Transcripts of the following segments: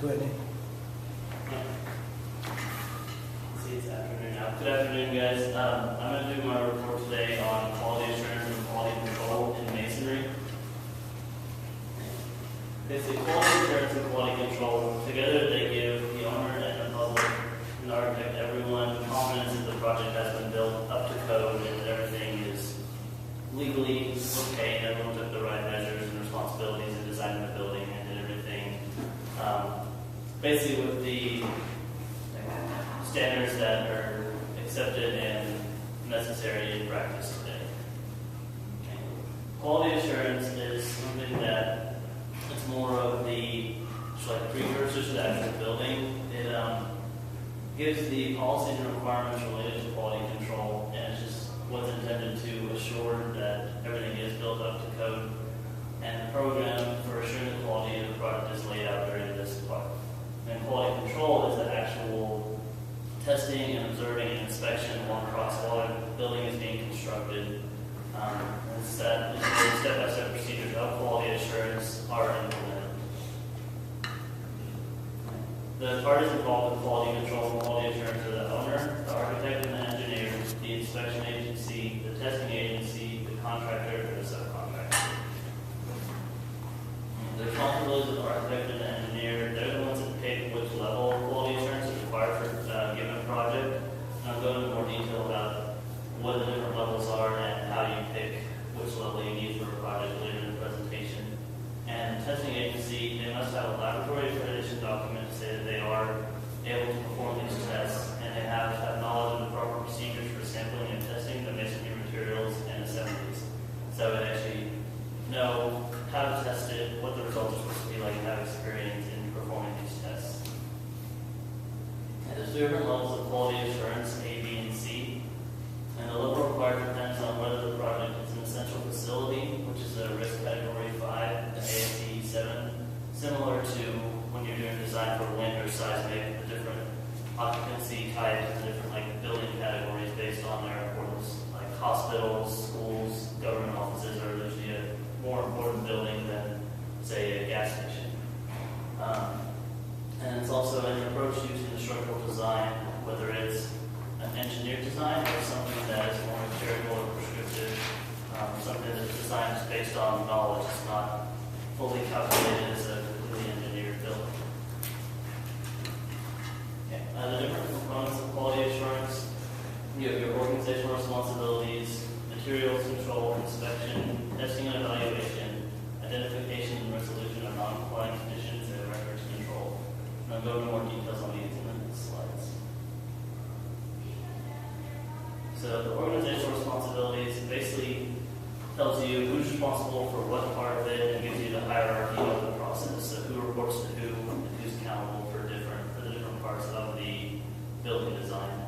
Go ahead, Nick. See, it's afternoon now. Good afternoon, guys. I'm going to do my report today on quality assurance and quality control in masonry. Basically, quality assurance and quality control, together they give the owner and the public, and the architect, everyone, confidence that the project has been built up to code and that everything is legally okay, and everyone took the right measures and responsibilities in designing the building and did everything basically with the standards that are accepted and necessary in practice today. Quality assurance is something that it's more of the like precursor to the actual building. It gives the policies and requirements related to quality control, and it's just what's intended to assure that everything is built up to code. And the program for assuring the quality of the product is laid out during this part. And quality control is the actual testing and observing and inspection while the building is being constructed. And step-by-step procedures of quality assurance are implemented. The parties involved with quality control and quality assurance are the owner, the architect and the engineer, the inspection agency, the testing agency, the contractor, and the subcontractor. The responsibilities of the architect and the engineer, they're the ones that pick which level of quality assurance is required for a given project. And I'll go into more detail about what the different levels are and how you pick which level you need for a project later in the presentation. And the testing agency, they must have a laboratory accreditation document to say that they are able to perform these tests, and they have to have knowledge of the proper procedures for sampling and testing the masonry materials and assemblies. So they actually know how to test it, what the results are supposed to be like, and have experience in performing these tests. And there's different levels of quality assurance, A, B, and C. And the level required depends on whether the project is an essential facility, which is a risk category 5, the ASC 7, similar to when you're doing design for wind or seismic, the different occupancy types and different building categories based on their importance. Like hospitals, schools, government offices are usually a more important building than, say, a gas station. And it's also an approach used in structural design, whether it's an engineered design or something that is more empirical or prescriptive, something that's designed is based on knowledge. It's not fully calculated as a completely engineered building. Okay. The different components of quality assurance, you have your organizational responsibilities, materials control, inspection, testing and evaluation, identification and resolution of non-compliant conditions, and records control. And I'll go into more details on these in the next slides. So the organizational responsibilities basically tells you who's responsible for what part of it and gives you the hierarchy of the process. So who reports to who and who's accountable for the different parts of the building design.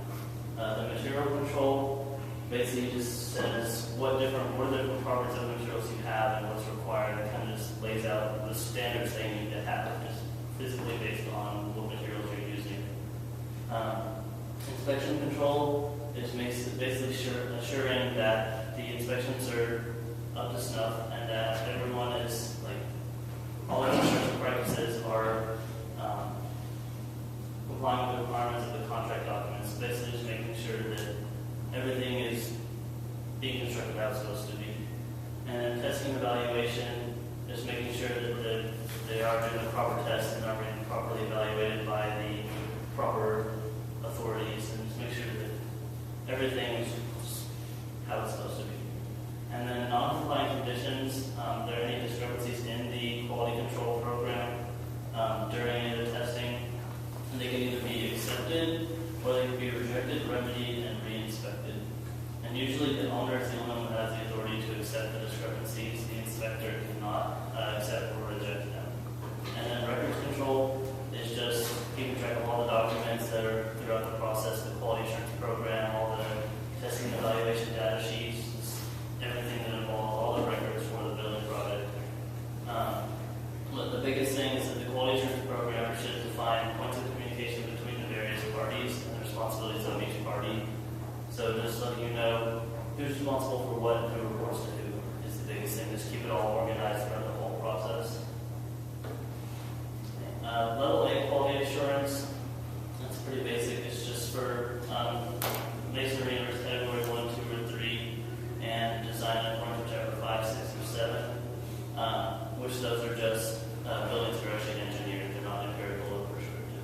The material control basically just says what are the different properties of the materials you have and what's required. It kind of just lays out the standards they need to have, just physically based on what materials you're using. Inspection control is basically assuring that the inspections are up to snuff and that everyone is all the insurance practices are complying with the requirements of the contract documents. Basically just making sure that everything is being constructed how it's supposed to be. And testing and evaluation, just making sure that they are doing the proper tests and are being properly evaluated by the proper authorities, and just make sure that everything is how it's supposed to be. And then non-compliant conditions, there are any discrepancies in which those are just buildings that are actually engineered, they're not empirical or prescriptive.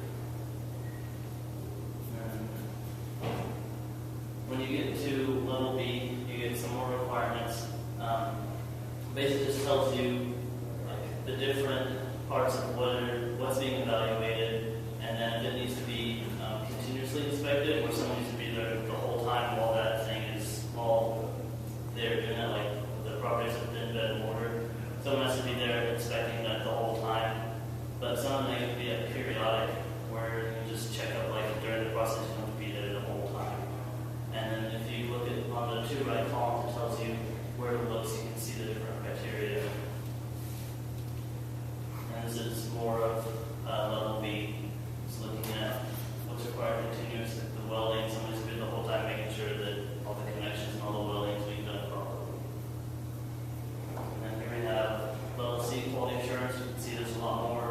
When you get to level B, you get some more requirements. Basically just tells you like, the different parts of what's being evaluated, and then if it needs to be continuously inspected, or someone needs to be there the whole time while that thing is, while they're doing it, like the properties have been bed and mortar. Someone has to be there inspecting that the whole time, but some of them can be periodic, where you just check up like during the process, you don't have to be there the whole time. And then if you look at on the 2 right columns, it tells you where to look so you can see the different criteria. And this is more of level B. It's looking at what's required continuous, like the welding. Someone's been the whole time making sure that all the connections and all the weldings being done properly. And then here we have level C, quality assurance. You can see there's a lot more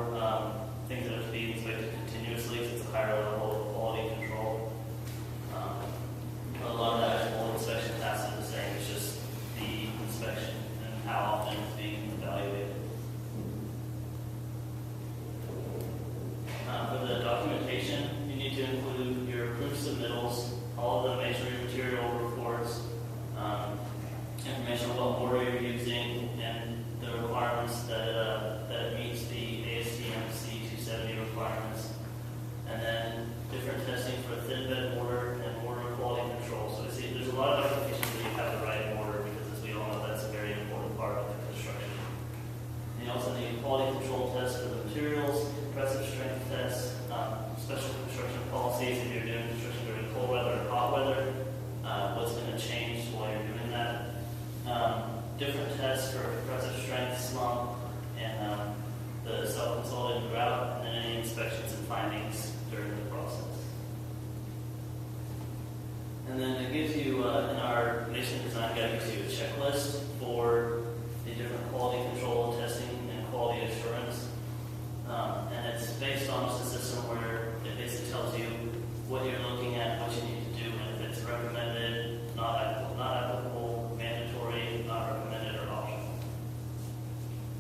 things that have to be inspected continuously, so it's a higher level of quality control. A lot of the actual inspection tasks are the same. It's just the inspection and how often it's being evaluated. For the documentation, you need to include your proof submittals, all of the masonry material reports, information on what mortar you're using, and the requirements that it meets the ASTM C270 requirements, and then different testing for thin bed mortar and mortar quality control. So see, there's a lot of documentation that you have the right mortar, because as we all know, that's a very important part of the construction. And you also need quality control tests for the materials, compressive strength tests, special construction policies if you're doing construction during cold weather or hot weather, what's going to change while you're doing that. Different tests for compressive strength, slump, and the self-consolidated grout, and then any inspections and findings during the process. And then it gives you, in our masonry design guide, it gives you a checklist for the different quality control testing and quality assurance. And it's based on just a system where it basically tells you what you're looking at, what you need to do, and if it's recommended, not applicable, mandatory, not recommended, or optional.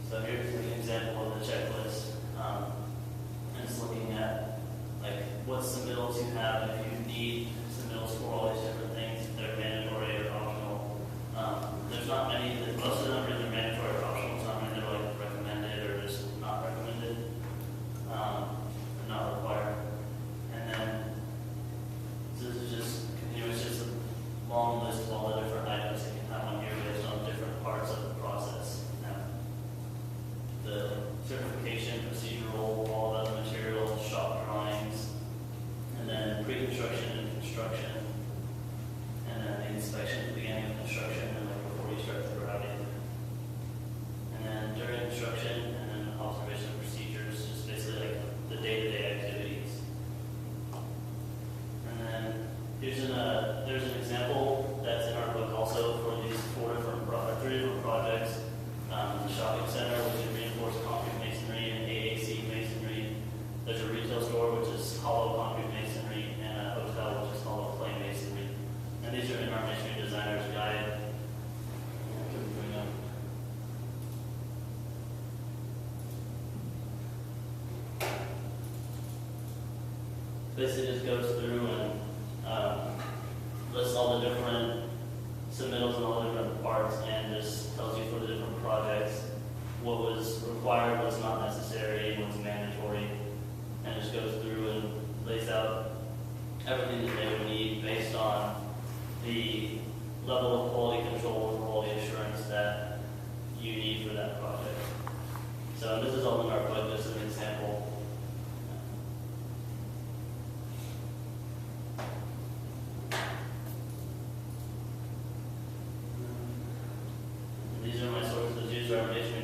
So here's an example of the checklist. And it's looking at like what submittals you have, and if you need submittals for all these different things, if they're mandatory or optional. There's not many, most of them are either mandatory or optional, some are either like recommended or just not recommended, not required. And then so this is just, it's just a long list of all the different items that you can have on here based on different parts of the process. The certification, procedural, all of the materials, shop drawings, and then pre-construction and construction, and then the inspection at the beginning of construction, and then before you start the grouting, and then during construction, and then observation procedures, just basically like the day-to-day activities. And then there's an example that's in our book also for these 3 different projects. The shopping center, which is reinforced concrete masonry, and AAC masonry. There's a retail store, which is hollow concrete masonry, and a hotel, which is hollow clay masonry. And these are in our masonry designer's guide. Basically just goes through and lists all the different submittals and all the different parts, and just tells you for the different projects what was required, what's not necessary, what's mandatory, and just goes through and lays out everything that they would need based on the level of quality control and quality assurance that you need for that project. So this is all in our book, just an example. These are my sources. These are our masonry